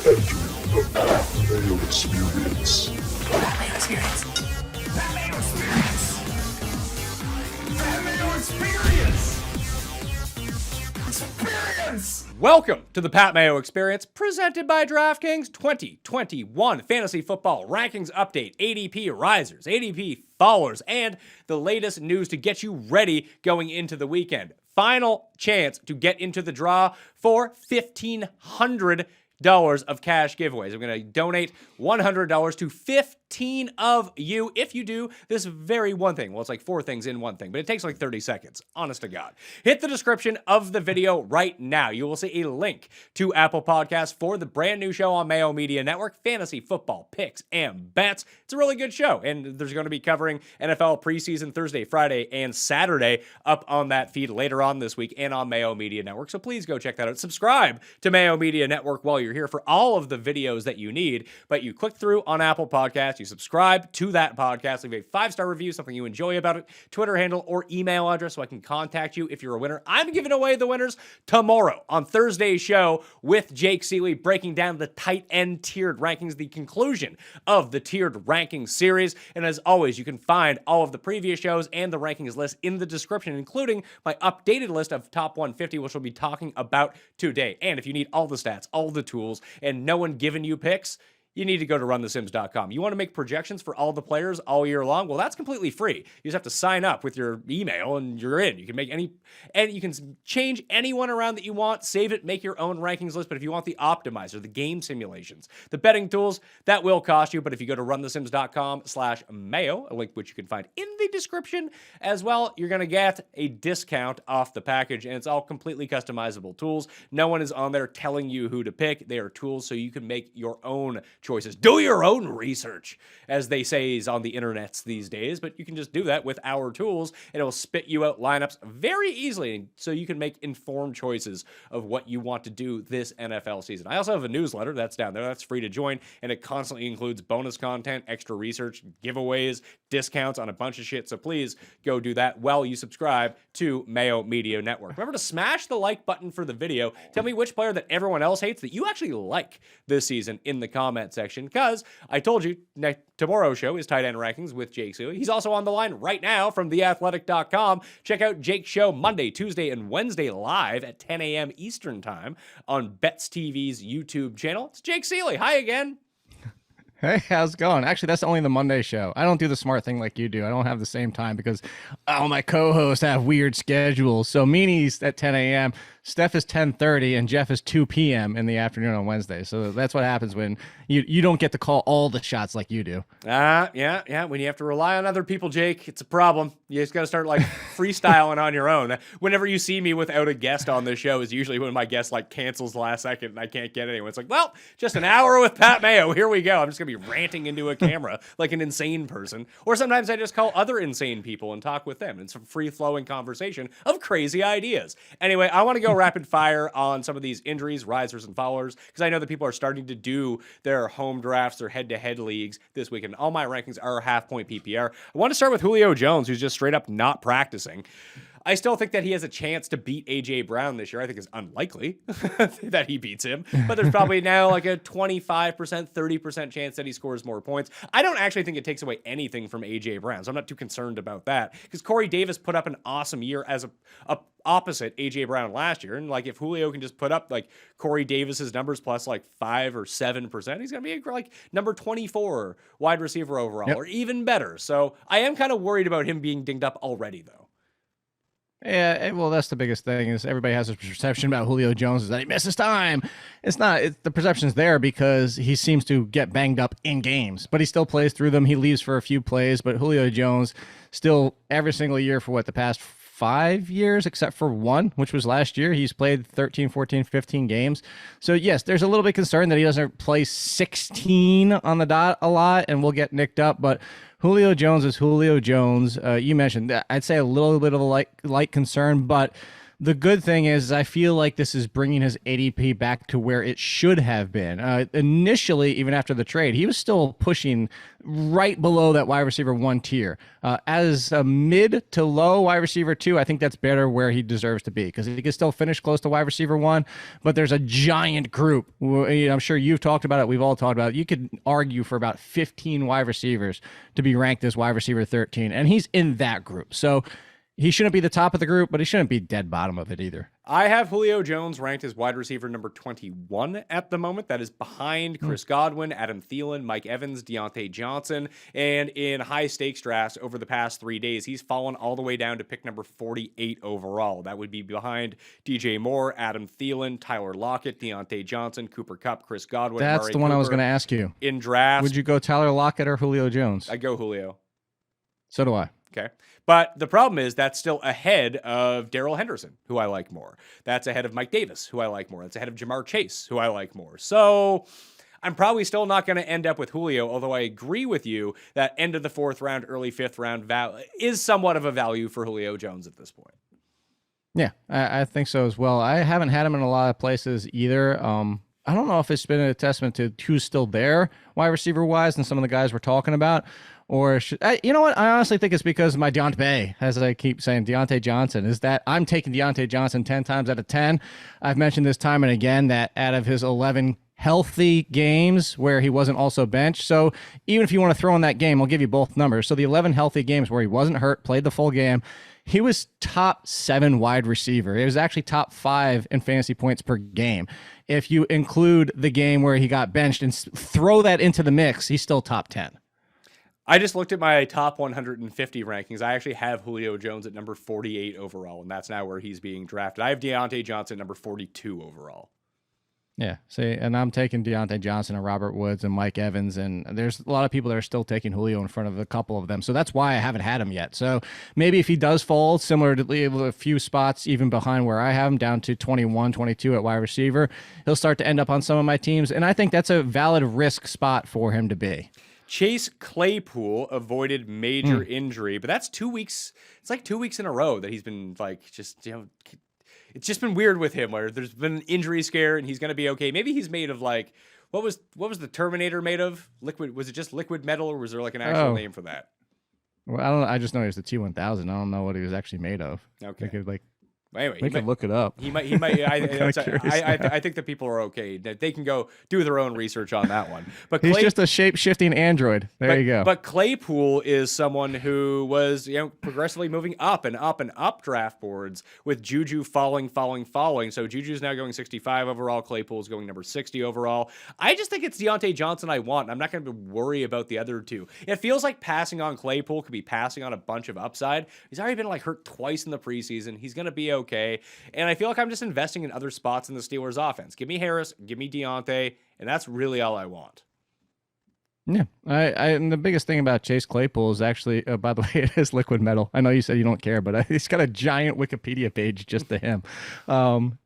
The Mayo Experience. Mayo Experience. Mayo Experience. Mayo Experience. Experience. Welcome to the Pat Mayo Experience, presented by DraftKings 2021 Fantasy Football Rankings Update, ADP risers, ADP fallers, and the latest news to get you ready going into the weekend. Final chance to get into the draw for $1,500 of cash giveaways. I'm going to donate $100 to 15 of you if you do this very one thing. Well, it's like 4 things in one thing, but it takes like 30 seconds. Honest to God. Hit the description of the video right now. You will see a link to Apple Podcasts for the brand new show on Mayo Media Network, Fantasy Football Picks and Bets. It's a really good show, and there's going to be covering NFL preseason Thursday, Friday, and Saturday up on that feed later on this week and on Mayo Media Network. So please go check that out. Subscribe to Mayo Media Network while you're here for all of the videos that you need. But you click through on Apple Podcasts, you subscribe to that podcast, leave a 5-star review, something you enjoy about it, Twitter handle or email address so I can contact you if you're a winner. I'm giving away the winners tomorrow on Thursday's show with Jake Ciely, breaking down the tight end tiered rankings, the conclusion of the tiered rankings series. And as always, you can find all of the previous shows and the rankings list in the description, including my updated list of top 150, which we'll be talking about today. And if you need all the stats, all the tools, and no one giving you picks, you need to go to runthesims.com. You want to make projections for all the players all year long? Well, that's completely free. You just have to sign up with your email and you're in. You can make and you can change anyone around that you want, save it, make your own rankings list. But if you want the optimizer, the game simulations, the betting tools, that will cost you. But if you go to runthesims.com/Mayo, a link which you can find in the description as well, you're going to get a discount off the package, and it's all completely customizable tools. No one is on there telling you who to pick. They are tools so you can make your own choices. Do your own research, as they say is on the internets these days, but you can just do that with our tools, and it will spit you out lineups very easily so you can make informed choices of what you want to do this NFL season. I also have a newsletter that's down there. That's free to join, and it constantly includes bonus content, extra research, giveaways, discounts on a bunch of shit, so please go do that while you subscribe to Mayo Media Network. Remember to smash the like button for the video. Tell me which player that everyone else hates that you actually like this season in the comments section, because I told you tomorrow's show is tight end rankings with Jake Ciely. He's also on the line right now from theathletic.com. Check out Jake's show Monday, Tuesday, and Wednesday live at 10 a.m. Eastern time on Bets TV's YouTube channel. It's Jake Ciely. Hi again. Hey, how's it going? Actually, that's only the Monday show. I don't do the smart thing like you do. I don't have the same time because all my co-hosts have weird schedules. So Meanie's at 10 a.m., Steph is 10:30, and Jeff is 2 p.m. in the afternoon on Wednesday. So that's what happens when you don't get to call all the shots like you do. Yeah. When you have to rely on other people, Jake, it's a problem. You just got to start like freestyling on your own. Whenever you see me without a guest on this show is usually when my guest like cancels last second and I can't get anyone. It's like, well, just an hour with Pat Mayo. Here we go. I'm just going to be ranting into a camera like an insane person. Or sometimes I just call other insane people and talk with them. It's a free-flowing conversation of crazy ideas. Anyway, I want to go rapid fire on some of these injuries, risers, and followers, because I know that people are starting to do their home drafts or head-to-head leagues this weekend. All my rankings are half-point PPR. I want to start with Julio Jones, who's just straight up not practicing. I still think that he has a chance to beat A.J. Brown this year. I think it's unlikely that he beats him, but there's probably now like a 25%, 30% chance that he scores more points. I don't actually think it takes away anything from A.J. Brown, so I'm not too concerned about that, because Corey Davis put up an awesome year as a opposite A.J. Brown last year, and like if Julio can just put up like Corey Davis's numbers plus like 5 or 7%, he's going to be like number 24 wide receiver overall, or even better. So I am kind of worried about him being dinged up already, though. Yeah, well, that's the biggest thing is everybody has a perception about Julio Jones is that he misses time. It's not. The perception's there because he seems to get banged up in games, but he still plays through them. He leaves for a few plays, but Julio Jones still every single year for the past 5 years, except for one, which was last year. He's played 13, 14, 15 games. So, yes, there's a little bit concerned that he doesn't play 16 on the dot a lot and will get nicked up, but Julio Jones is Julio Jones. You mentioned that. I'd say a little bit of a light concern, but The good thing is I feel like this is bringing his ADP back to where it should have been. Initially, even after the trade, he was still pushing right below that wide receiver 1 tier. As a mid to low wide receiver 2, I think that's better where he deserves to be because he can still finish close to wide receiver 1, but there's a giant group. I'm sure you've talked about it. We've all talked about it. You could argue for about 15 wide receivers to be ranked as wide receiver 13, and he's in that group. So he shouldn't be the top of the group, but he shouldn't be dead bottom of it either. I have Julio Jones ranked as wide receiver number 21 at the moment. That is behind Chris Godwin, Adam Thielen, Mike Evans, Deontay Johnson. And in high stakes drafts over the past 3 days, he's fallen all the way down to pick number 48 overall. That would be behind DJ Moore, Adam Thielen, Tyler Lockett, Deontay Johnson, Cooper Kupp, Chris Godwin. That's Murray the one Cooper. I was going to ask you. In drafts. Would you go Tyler Lockett or Julio Jones? I go Julio. So do I. Okay. But the problem is that's still ahead of Darrell Henderson, who I like more. That's ahead of Mike Davis, who I like more. That's ahead of Jamar Chase, who I like more. So I'm probably still not going to end up with Julio, although I agree with you that end of the 4th round, early 5th round is somewhat of a value for Julio Jones at this point. Yeah, I think so as well. I haven't had him in a lot of places either. I don't know if it's been a testament to who's still there wide receiver wise and some of the guys we're talking about. Or you know what? I honestly think it's because my Deontay, as I keep saying, Deontay Johnson, is that I'm taking Deontay Johnson 10 times out of 10. I've mentioned this time and again that out of his 11 healthy games where he wasn't also benched. So even if you want to throw in that game, I'll give you both numbers. So the 11 healthy games where he wasn't hurt, played the full game, he was top 7 wide receiver. It was actually top 5 in fantasy points per game. If you include the game where he got benched and throw that into the mix, he's still top 10. I just looked at my top 150 rankings. I actually have Julio Jones at number 48 overall, and that's now where he's being drafted. I have Deontay Johnson number 42 overall. Yeah, see, and I'm taking Deontay Johnson and Robert Woods and Mike Evans, and there's a lot of people that are still taking Julio in front of a couple of them, so that's why I haven't had him yet. So maybe if he does fall, similar to a few spots even behind where I have him, down to 21, 22 at wide receiver, he'll start to end up on some of my teams, and I think that's a valid risk spot for him to be. Chase Claypool avoided major injury, but that's 2 weeks. It's like 2 weeks in a row that he's been like it's just been weird with him where there's been an injury scare and he's going to be okay. Maybe he's made of like what was the Terminator made of? Liquid, was it just liquid metal or was there like an actual name for that? Well, I just know he was the T1000. I don't know what he was actually made of. Okay. Anyway, we can look it up. He might. I think the people are okay. They can go do their own research on that one. But he's just a shape-shifting android. There you go. But Claypool is someone who was progressively moving up and up and up draft boards with Juju falling. So Juju's now going 65 overall. Claypool's going number 60 overall. I just think it's Deontay Johnson I want. I'm not going to worry about the other two. It feels like passing on Claypool could be passing on a bunch of upside. He's already been hurt twice in the preseason. He's going to be okay. And I feel like I'm just investing in other spots in the Steelers offense. Give me Harris, give me Deontay, and that's really all I want. Yeah, and the biggest thing about Chase Claypool is actually, by the way, it is liquid metal. I know you said you don't care, but he's got a giant Wikipedia page just to him.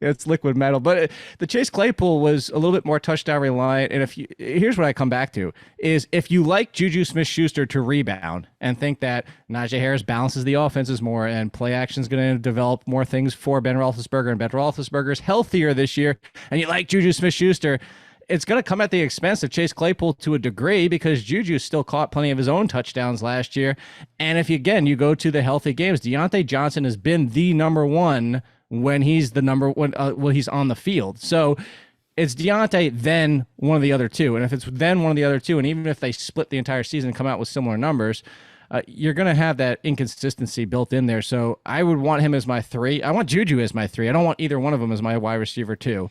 It's liquid metal, but the Chase Claypool was a little bit more touchdown reliant. And here's what I come back to is if you like Juju Smith-Schuster to rebound and think that Najee Harris balances the offenses more and play action is going to develop more things for Ben Roethlisberger and Ben Roethlisberger is healthier this year, and you like Juju Smith-Schuster, it's going to come at the expense of Chase Claypool to a degree because Juju still caught plenty of his own touchdowns last year. And if, you go to the healthy games, Deontay Johnson has been the number one when he's the number one, when he's on the field. So it's Deontay, then one of the other two. And if it's then one of the other two, and even if they split the entire season and come out with similar numbers, you're going to have that inconsistency built in there. So I would want him as my 3. I want Juju as my 3. I don't want either one of them as my wide receiver 2.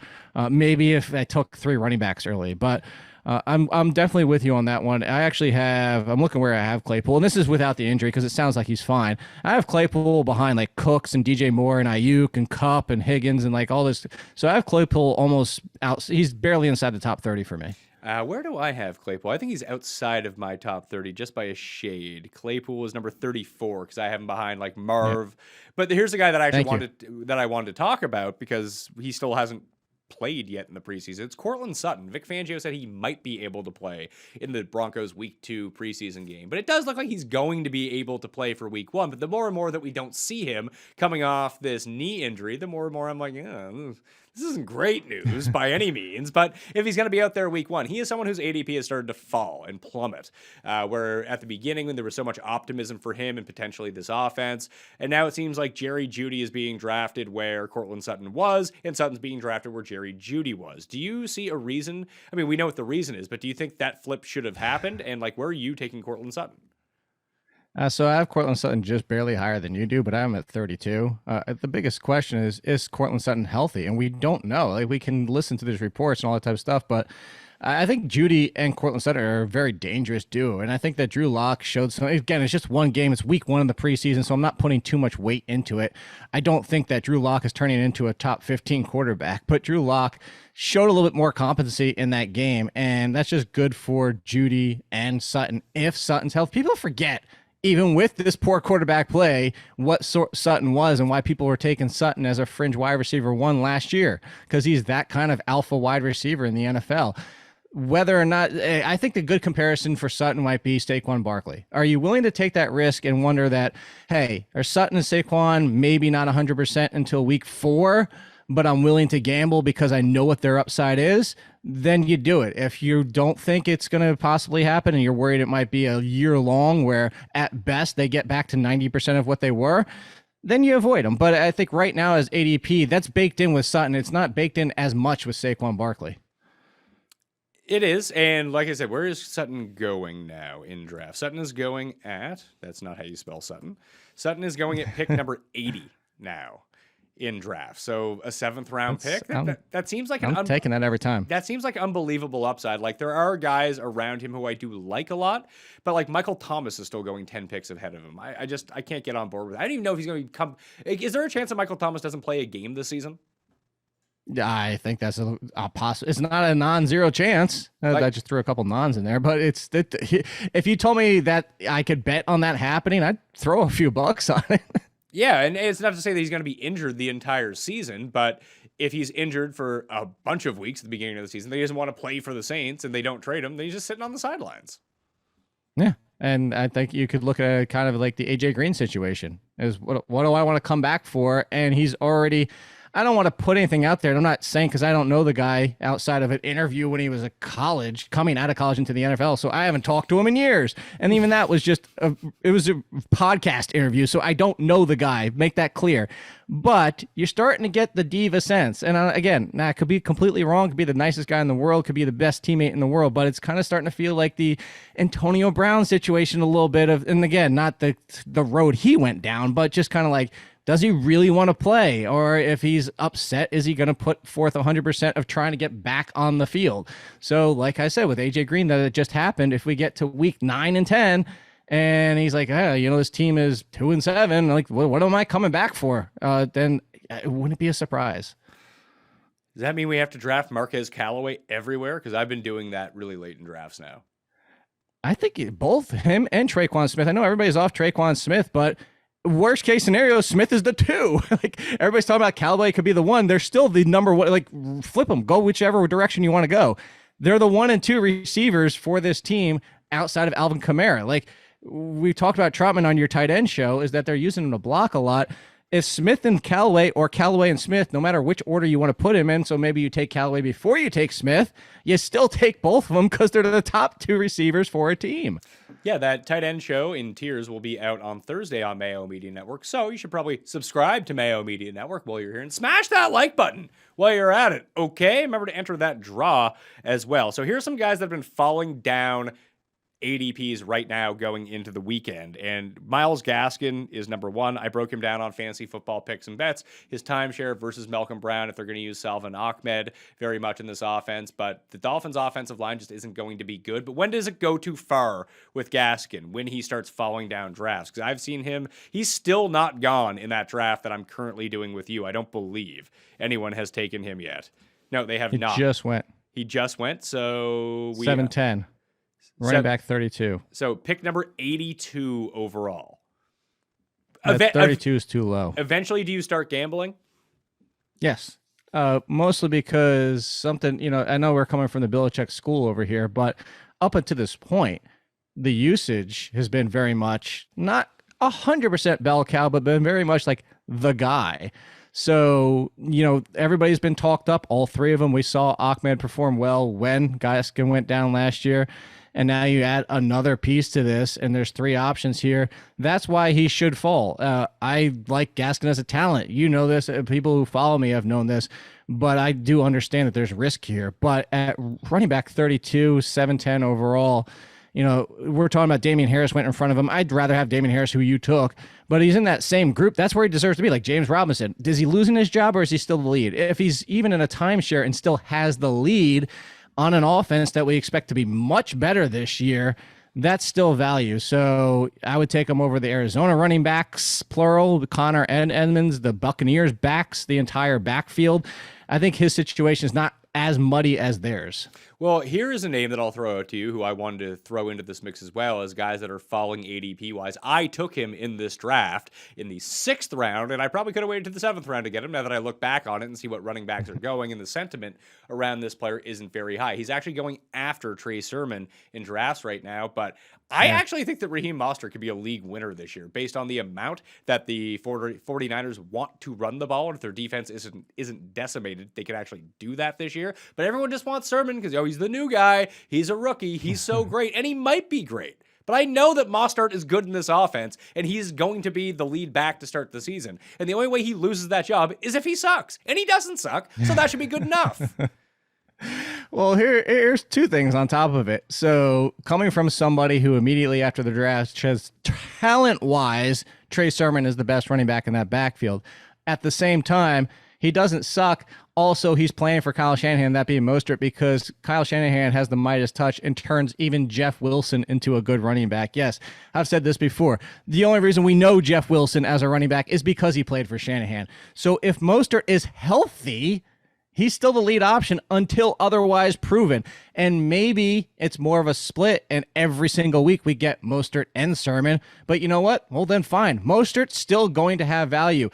Maybe if I took 3 running backs early, but I'm definitely with you on that one. I'm looking where I have Claypool, and this is without the injury because it sounds like he's fine. I have Claypool behind like Cooks and DJ Moore and Ayuk and Kupp and Higgins and all this. So I have Claypool almost out. He's barely inside the top 30 for me. Where do I have Claypool? I think he's outside of my top 30 just by a shade. Claypool is number 34 because I have him behind Marv. Yeah. But here's the guy that I wanted to talk about because he still hasn't played yet in the preseason. It's Courtland Sutton. Vic Fangio said he might be able to play in the Broncos Week 2 preseason game, but it does look like he's going to be able to play for Week 1. But the more and more that we don't see him coming off this knee injury, the more and more I'm like, yeah, this isn't great news by any means. But if he's going to be out there Week 1, he is someone whose ADP has started to fall and plummet, where at the beginning when there was so much optimism for him and potentially this offense, and now it seems like Jerry Jeudy is being drafted where Courtland Sutton was, and Sutton's being drafted where Jerry Jeudy was. Do you see a reason? I mean, we know what the reason is, but do you think that flip should have happened? And like, where are you taking Courtland Sutton? So I have Courtland Sutton just barely higher than you do, but I'm at 32. The biggest question is Courtland Sutton healthy? And we don't know. Like, we can listen to these reports and all that type of stuff, but I think Jeudy and Courtland Sutton are a very dangerous duo. And I think that Drew Lock showed some, again, it's just one game. It's week 1 of the preseason, so I'm not putting too much weight into it. I don't think that Drew Lock is turning into a top 15 quarterback, but Drew Lock showed a little bit more competency in that game. And that's just good for Jeudy and Sutton if Sutton's health. People forget, even with this poor quarterback play, what Sutton was and why people were taking Sutton as a fringe wide receiver 1 last year, because he's that kind of alpha wide receiver in the NFL. Whether or not, I think the good comparison for Sutton might be Saquon Barkley. Are you willing to take that risk and wonder that, hey, are Sutton and Saquon maybe not 100% until week 4, but I'm willing to gamble because I know what their upside is? Then you do it. If you don't think it's going to possibly happen and you're worried it might be a year long where at best they get back to 90% of what they were, then you avoid them. But I think right now as ADP, that's baked in with Sutton. It's not baked in as much with Saquon Barkley. It is, and like I said, where is Sutton going now in draft? Sutton is going at, that's not how you spell Sutton. Sutton is going at pick number 80 now in draft. So a 7th round pick. That seems like I'm taking that every time. That seems like unbelievable upside. Like, there are guys around him who I do like a lot, but like Michael Thomas is still going 10 picks ahead of him. I can't get on board with it. I don't even know if he's going to come. Is there a chance that Michael Thomas doesn't play a game this season? I think that's a possible. It's not a non-zero chance. I just threw a couple nons in there, but if you told me that I could bet on that happening, I'd throw a few bucks on it. Yeah, and it's not to say that he's going to be injured the entire season, but if he's injured for a bunch of weeks at the beginning of the season, he doesn't want to play for the Saints and they don't trade him, then he's just sitting on the sidelines. Yeah, and I think you could look at it kind of like the AJ Green situation. Is what do I want to come back for? And he's already. I don't want to put anything out there. And I'm not saying, because I don't know the guy outside of an interview when he was coming out of college into the NFL. So I haven't talked to him in years. And even that was it was a podcast interview. So I don't know the guy. Make that clear. But you're starting to get the diva sense. And again, it could be completely wrong. Could be the nicest guy in the world. Could be the best teammate in the world. But it's kind of starting to feel like the Antonio Brown situation a little bit of, and again, not the road he went down, but just kind of like, does he really want to play? Or if he's upset, is he going to put forth 100% of trying to get back on the field? So like I said, with AJ Green, that it just happened. If we get to week 9 and 10 and he's like, this team is 2 and 7, like, what am I coming back for? Then it wouldn't be a surprise. Does that mean we have to draft Marquez Callaway everywhere? Because I've been doing that really late in drafts now. I think both him and Tre'quon Smith. I know everybody's off Tre'quon Smith, but worst case scenario, Smith is the 2. Like, everybody's talking about Callaway could be the 1. They're still the number 1. Like, flip them. Go whichever direction you want to go. They're the 1 and 2 receivers for this team outside of Alvin Kamara. Like, we talked about Trotman on your tight end show, is that they're using him to block a lot. If Smith and Callaway or Callaway and Smith, no matter which order you want to put him in, so maybe you take Callaway before you take Smith, you still take both of them because they're the top 2 receivers for a team. Yeah, that tight end show in tiers will be out on Thursday on Mayo Media Network, so you should probably subscribe to Mayo Media Network while you're here and smash that like button while you're at it, okay? Remember to enter that draw as well. So here's some guys that have been falling down ADPs right now going into the weekend. And Myles Gaskin is number 1. I broke him down on Fantasy Football Picks and Bets. His timeshare versus Malcolm Brown, if they're going to use Salvin Ahmed very much in this offense. But the Dolphins' offensive line just isn't going to be good. But when does it go too far with Gaskin? When he starts falling down drafts? Because I've seen him, he's still not gone in that draft that I'm currently doing with you. I don't believe anyone has taken him yet. No, they have not. He just went. He just went, so we 7-10. Running back 32. So pick number 82 overall. 32 is too low. Eventually, do you start gambling? Yes. Mostly because something, I know we're coming from the Belichick school over here, but up until this point, the usage has been very much not 100% bell cow, but been very much like the guy. So, everybody's been talked up, all three of them. We saw Ahmed perform well when Gaskin went down last year. And now you add another piece to this, and there's three options here. That's why he should fall. I like Gaskin as a talent. You know this. People who follow me have known this. But I do understand that there's risk here. But at running back 32, 7'10 overall, we're talking about Damian Harris went in front of him. I'd rather have Damian Harris, who you took, but he's in that same group. That's where he deserves to be, like James Robinson. Is he losing his job, or is he still the lead? If he's even in a timeshare and still has the lead on an offense that we expect to be much better this year, that's still value. So I would take him over the Arizona running backs, plural, Connor and Edmonds, the Buccaneers backs, the entire backfield. I think his situation is not as muddy as theirs. Well, here is a name that I'll throw out to you who I wanted to throw into this mix as well as guys that are falling ADP-wise. I took him in this draft in the 6th round, and I probably could have waited to the 7th round to get him now that I look back on it and see what running backs are going, and the sentiment around this player isn't very high. He's actually going after Trey Sermon in drafts right now, but I actually think that Raheem Mostert could be a league winner this year based on the amount that the 49ers want to run the ball, and if their defense isn't decimated, they can actually do that this year. But everyone just wants Sermon because, he's the new guy. He's a rookie. He's so great, and he might be great. But I know that Mostert is good in this offense, and he's going to be the lead back to start the season. And the only way he loses that job is if he sucks. And he doesn't suck, so that should be good enough. Well, here's two things on top of it. So coming from somebody who immediately after the draft says talent-wise, Trey Sermon is the best running back in that backfield. At the same time, he doesn't suck. Also, he's playing for Kyle Shanahan, that being Mostert, because Kyle Shanahan has the Midas touch and turns even Jeff Wilson into a good running back. Yes, I've said this before. The only reason we know Jeff Wilson as a running back is because he played for Shanahan. So if Mostert is healthy, he's still the lead option until otherwise proven. And maybe it's more of a split, and every single week we get Mostert and Sermon. But you know what? Well, then fine. Mostert's still going to have value.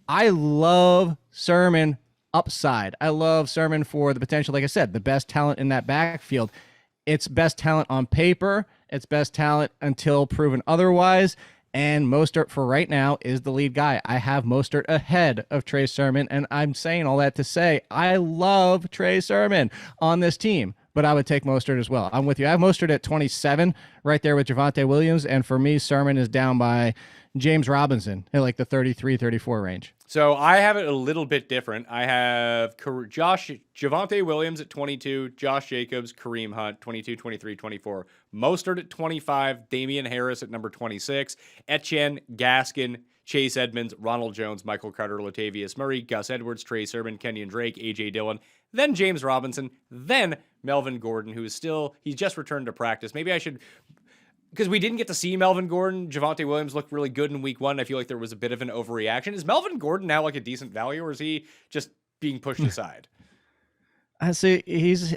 I love Sermon upside. I love Sermon for the potential, like I said, the best talent in that backfield. It's best talent on paper. It's best talent until proven otherwise. And Mostert for right now is the lead guy. I have Mostert ahead of Trey Sermon, and I'm saying all that to say I love Trey Sermon on this team, but I would take Mostert as well. I'm with you. I have Mostert at 27, right there with Javonte Williams, and for me, Sermon is down by James Robinson in like the 33, 34 range. So I have it a little bit different. I have Javonte Williams at 22, Josh Jacobs, Kareem Hunt, 22, 23, 24, Mostert at 25, Damian Harris at number 26, Etienne, Gaskin, Chase Edmonds, Ronald Jones, Michael Carter, Latavius Murray, Gus Edwards, Trey Sermon, Kenyon Drake, A.J. Dillon, then James Robinson, then Melvin Gordon, he's just returned to practice. Maybe I should... Because we didn't get to see Melvin Gordon. Javonte Williams looked really good in week 1. I feel like there was a bit of an overreaction. Is Melvin Gordon now like a decent value, or is he just being pushed aside? I see he's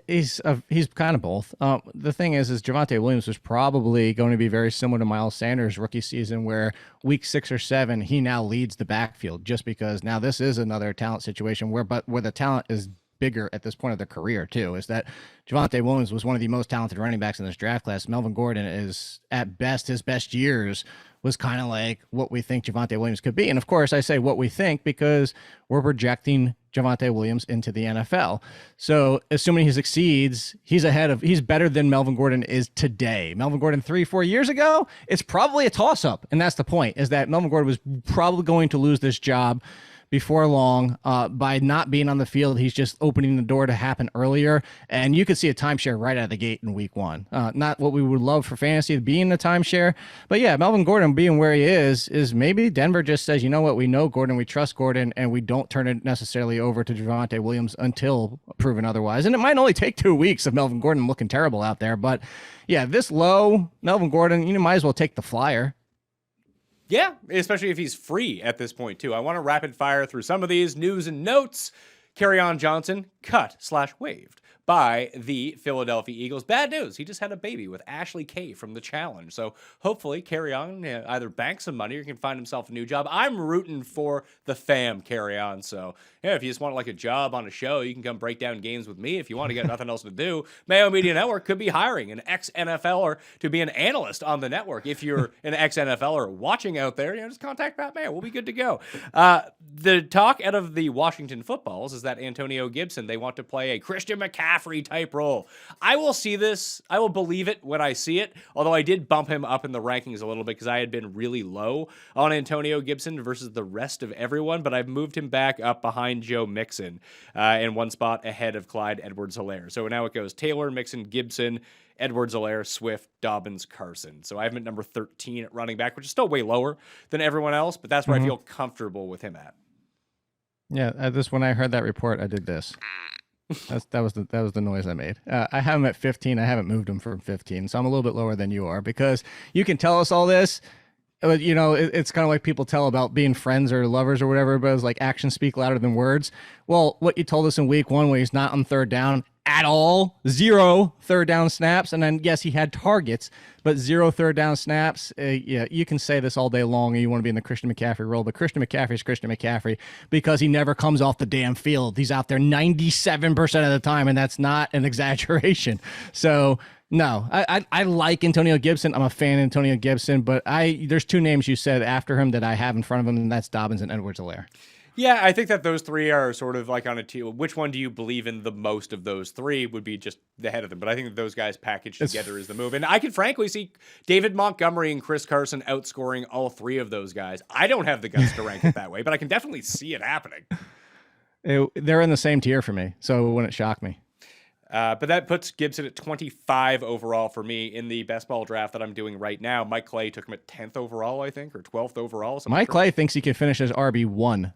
kind of both. The thing is Javonte Williams was probably going to be very similar to Miles Sanders' rookie season, where week 6 or 7 he now leads the backfield, just because now this is another talent situation where the talent is bigger at this point of their career too. Is that Javonte Williams was one of the most talented running backs in this draft class. Melvin Gordon is at best, his best years was kind of like what we think Javonte Williams could be. And of course I say what we think because we're projecting Javonte Williams into the NFL. So assuming he succeeds, he's better than Melvin Gordon is today. Melvin Gordon 3-4 years ago, it's probably a toss up. And that's the point, is that Melvin Gordon was probably going to lose this job before long. By not being on the field, he's just opening the door to happen earlier. And you could see a timeshare right out of the gate in week 1. Not what we would love for fantasy to be in the timeshare. But yeah, Melvin Gordon being where he is maybe Denver just says, you know what, we know Gordon, we trust Gordon, and we don't turn it necessarily over to Javonte Williams until proven otherwise. And it might only take 2 weeks of Melvin Gordon looking terrible out there. But yeah, this low, Melvin Gordon, you might as well take the flyer. Yeah, especially if he's free at this point, too. I want to rapid fire through some of these news and notes. Kerryon Johnson, cut/waived by the Philadelphia Eagles. Bad news. He just had a baby with Ashley Kay from The Challenge. So hopefully carry on, either bank some money or can find himself a new job. I'm rooting for the fam carry on. So yeah, if you just want like a job on a show, you can come break down games with me. If you want to get nothing else to do, Mayo Media Network could be hiring an ex-NFLer to be an analyst on the network. If you're an ex-NFLer watching out there, just contact Pat Mayo. We'll be good to go. The talk out of the Washington footballs is that Antonio Gibson, they want to play a Christian McCaffrey type role. I will see this. I will believe it when I see it, although I did bump him up in the rankings a little bit because I had been really low on Antonio Gibson versus the rest of everyone, but I've moved him back up behind Joe Mixon in one spot ahead of Clyde Edwards-Helaire. So now it goes Taylor, Mixon, Gibson, Edwards-Helaire, Swift, Dobbins, Carson. So I have him at number 13 at running back, which is still way lower than everyone else, but that's where I feel comfortable with him at. Yeah, when I heard that report, I did this. That was the noise I made. I have him at 15. I haven't moved him from 15, so I'm a little bit lower than you are because you can tell us all this. But, it's kind of like people tell about being friends or lovers or whatever, but it's like actions speak louder than words. Well, what you told us in week 1 when he's not on third down at all, 0 third down snaps, and then, yes, he had targets, but 0 third down snaps. Yeah, you can say this all day long and you want to be in the Christian McCaffrey role, but Christian McCaffrey is Christian McCaffrey because he never comes off the damn field. He's out there 97% of the time, and that's not an exaggeration. So, no, I like Antonio Gibson. I'm a fan of Antonio Gibson, but there's 2 names you said after him that I have in front of him, and that's Dobbins and Edwards-Helaire. Yeah, I think that those 3 are sort of like on a team. Which one do you believe in the most of those 3 would be just the head of them. But I think that those guys packaged together is the move. And I could frankly see David Montgomery and Chris Carson outscoring all 3 of those guys. I don't have the guts to rank it that way, but I can definitely see it happening. They're in the same tier for me, so it wouldn't shock me. But that puts Gibson at 25 overall for me in the best ball draft that I'm doing right now. Mike Clay took him at 10th overall, I think, or 12th overall. Mike Clay thinks he can finish as RB1.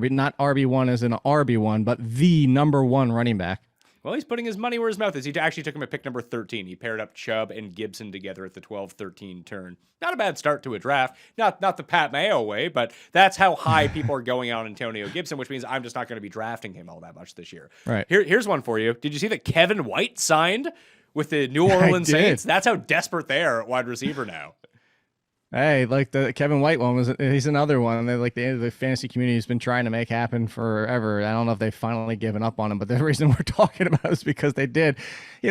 Not RB1 as an RB1, but the number 1 running back. Well, he's putting his money where his mouth is. He actually took him at pick number 13. He paired up Chubb and Gibson together at the 12-13 turn. Not a bad start to a draft. Not the Pat Mayo way, but that's how high people are going on Antonio Gibson, which means I'm just not going to be drafting him all that much this year. Right. Here's one for you. Did you see that Kevin White signed with the New Orleans Saints? That's how desperate they are at wide receiver now. Hey, like the Kevin White one he's another one that like the fantasy community has been trying to make happen forever. I don't know if they've finally given up on him, but the reason we're talking about is because they did.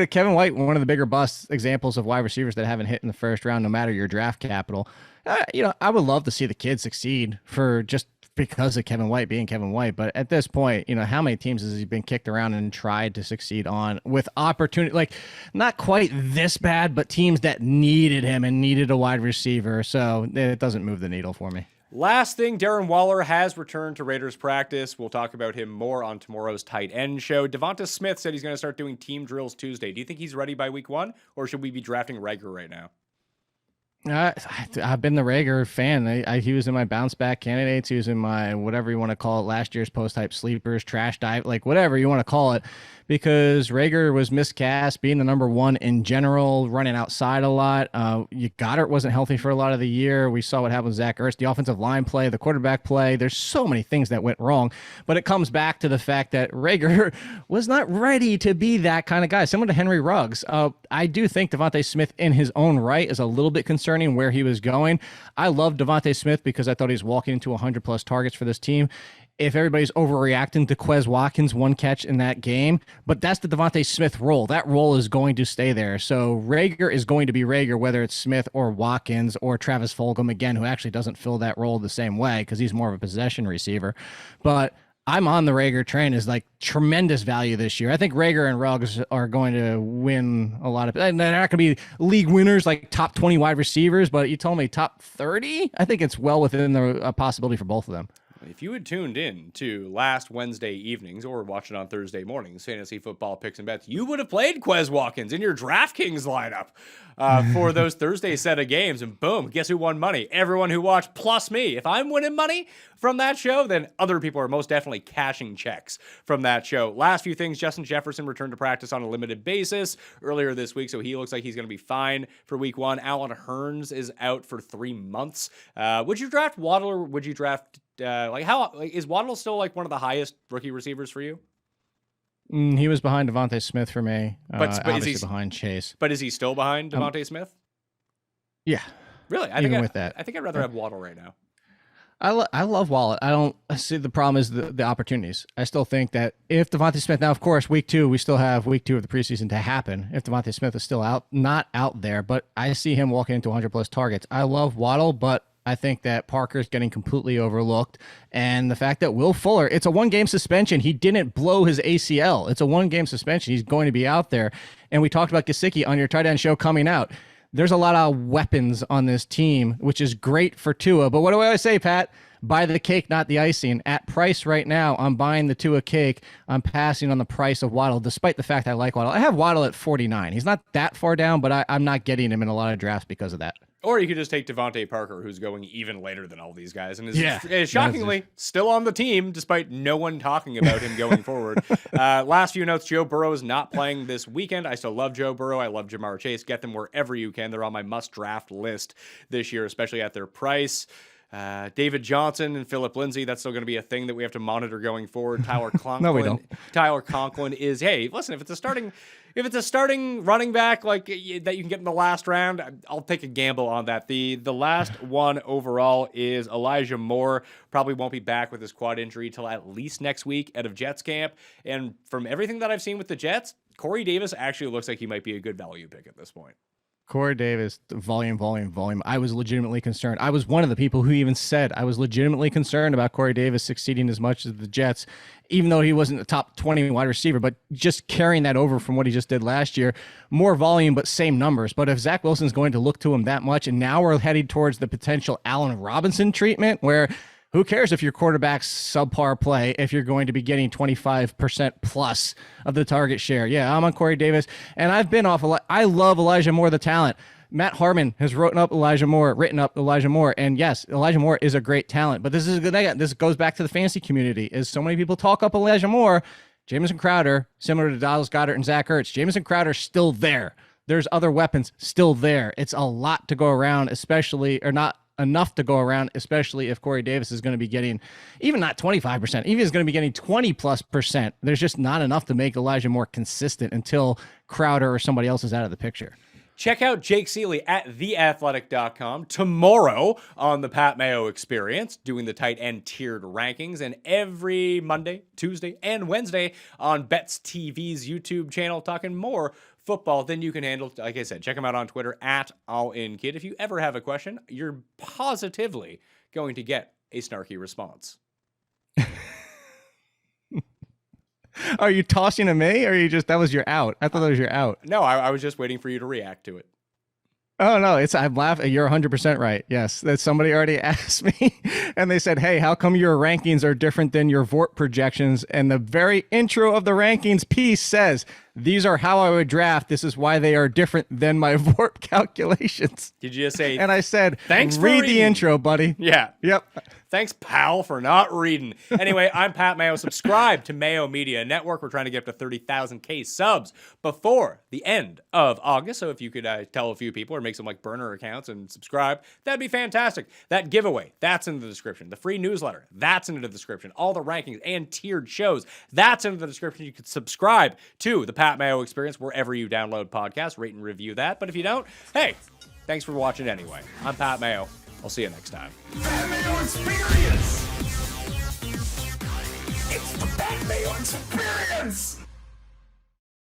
Kevin White, one of the bigger bust examples of wide receivers that haven't hit in the first round, no matter your draft capital. I would love to see the kid succeed for just because of Kevin White being Kevin White. But at this point, how many teams has he been kicked around and tried to succeed on with opportunity? Like, not quite this bad, but teams that needed him and needed a wide receiver. So it doesn't move the needle for me. Last thing, Darren Waller has returned to Raiders practice. We'll talk about him more on tomorrow's tight end show. Devonta Smith said he's going to start doing team drills Tuesday. Do you think he's ready by week 1, or should we be drafting Reagor right now? I've been the Reagor fan. He was in my bounce back candidates. He was in my whatever you want to call it, last year's post type sleepers, trash dive, like whatever you want to call it, because Reagor was miscast, being the number 1 in general, running outside a lot. Goddard wasn't healthy for a lot of the year. We saw what happened with Zach Ertz, the offensive line play, the quarterback play. There's so many things that went wrong, but it comes back to the fact that Reagor was not ready to be that kind of guy. Similar to Henry Ruggs. I do think Devonta Smith in his own right is a little bit concerning where he was going. I love Devonta Smith because I thought he was walking into 100+ targets for this team. If everybody's overreacting to Quez Watkins' 1 catch in that game, but that's the Devonta Smith role. That role is going to stay there. So Reagor is going to be Reagor, whether it's Smith or Watkins or Travis Fulgham, again, who actually doesn't fill that role the same way because he's more of a possession receiver. But I'm on the Reagor train as like tremendous value this year. I think Reagor and Ruggs are going to win a lot of. They're not going to be league winners like top 20 wide receivers, but you told me top 30. I think it's well within the possibility for both of them. If you had tuned in to last Wednesday evenings or watched it on Thursday mornings, fantasy football picks and bets, you would have played Quez Watkins in your DraftKings lineup for those Thursday set of games. And boom, guess who won money? Everyone who watched plus me. If I'm winning money from that show, then other people are most definitely cashing checks from that show. Last few things, Justin Jefferson returned to practice on a limited basis earlier this week, so he looks like he's going to be fine for week 1. Alan Hearns is out for 3 months. Would you draft Waddle or would you draft is Waddle still like one of the highest rookie receivers for you? He was behind Devonta Smith for me. But obviously behind Chase. But is he still behind Devonta Smith? Yeah. Really? I Even with that. I think I'd rather have Waddle right now. I love Wallet. I don't see the problem is the opportunities. I still think that if Devonta Smith, now of course week 2 we still have week 2 of the preseason to happen. If Devonta Smith is still not out there, but I see him walking into 100 plus targets. I love Waddle, but I think that Parker's getting completely overlooked, and the fact that Will Fuller, it's a 1-game suspension. He didn't blow his ACL. It's a 1-game suspension. He's going to be out there, and we talked about Gaskin on your tight end show coming out. There's a lot of weapons on this team, which is great for Tua. But what do I always say, Pat? Buy the cake, not the icing. At price right now, I'm buying the Tua cake. I'm passing on the price of Waddle, despite the fact I like Waddle. I have Waddle at 49. He's not that far down, but I'm not getting him in a lot of drafts because of that. Or you could just take Devontae Parker, who's going even later than all these guys, and is shockingly That's still on the team, despite no one talking about him going forward. Last few notes, Joe Burrow is not playing this weekend. I still love Joe Burrow. I love Jamar Chase. Get them wherever you can. They're on my must-draft list this year, especially at their price. David Johnson and Philip Lindsay, that's still going to be a thing that we have to monitor going forward. Tyler Conklin. No, we don't. Tyler Conklin is, hey, listen, if it's a starting running back like that you can get in the last round, I'll take a gamble on that. The last one overall is Elijah Moore. Probably won't be back with his quad injury till at least next week out of Jets camp. And from everything that I've seen with the Jets, Corey Davis actually looks like he might be a good value pick at this point. Corey Davis, volume. I was legitimately concerned. I was one of the people who even said I was legitimately concerned about Corey Davis succeeding as much as the Jets, even though he wasn't a top 20 wide receiver, but just carrying that over from what he just did last year. More volume, but same numbers. But if Zach Wilson's going to look to him that much, and now we're heading towards the potential Allen Robinson treatment, where who cares if your quarterback's subpar play if you're going to be getting 25% plus of the target share? Yeah, I'm on Corey Davis, and I've been off. I love Elijah Moore, the talent. Matt Harmon has written up Elijah Moore, and yes, Elijah Moore is a great talent. But this is a good thing. This goes back to the fantasy community. Is so many people talk up Elijah Moore, Jamison Crowder, similar to Dallas Goedert and Zach Ertz. Jamison Crowder's still there. There's other weapons still there. It's a lot to go around, especially or not enough to go around, especially if Corey Davis is going to be getting even not 25%, even is going to be getting 20+%. There's just not enough to make Elijah Moore consistent until Crowder or somebody else is out of the picture. Check out Jake Ciely at theathletic.com tomorrow on the Pat Mayo Experience, doing the tight end tiered rankings, and every Monday, Tuesday, and Wednesday on Bets TV's YouTube channel, talking more football than you can handle. Like I said, check them out on Twitter at AllInKid. If you ever have a question, you're positively going to get a snarky response. Are you tossing to me, or are you just, that was your out? I thought that was your out. No, I was just waiting for you to react to it. Oh, no, I'm laughing. You're 100% right. Yes, that somebody already asked me, and they said, hey, how come your rankings are different than your VORP projections? And the very intro of the rankings piece says, these are how I would draft. This is why they are different than my VORP calculations. Did you just say? And I said, thanks for read reading. the intro, buddy. Yeah. Yep. Thanks, pal, for not reading. Anyway, I'm Pat Mayo. Subscribe to Mayo Media Network. We're trying to get up to 30,000 subs before the end of August. So if you could tell a few people or make some like burner accounts and subscribe, that'd be fantastic. That giveaway, that's in the description. The free newsletter, that's in the description. All the rankings and tiered shows, that's in the description. You could subscribe to the Pat Mayo Experience wherever you download podcasts. Rate and review that. But if you don't, hey, thanks for watching anyway. I'm Pat Mayo. I'll see you next time. Pat Mayo Experience! It's the Pat Mayo Experience!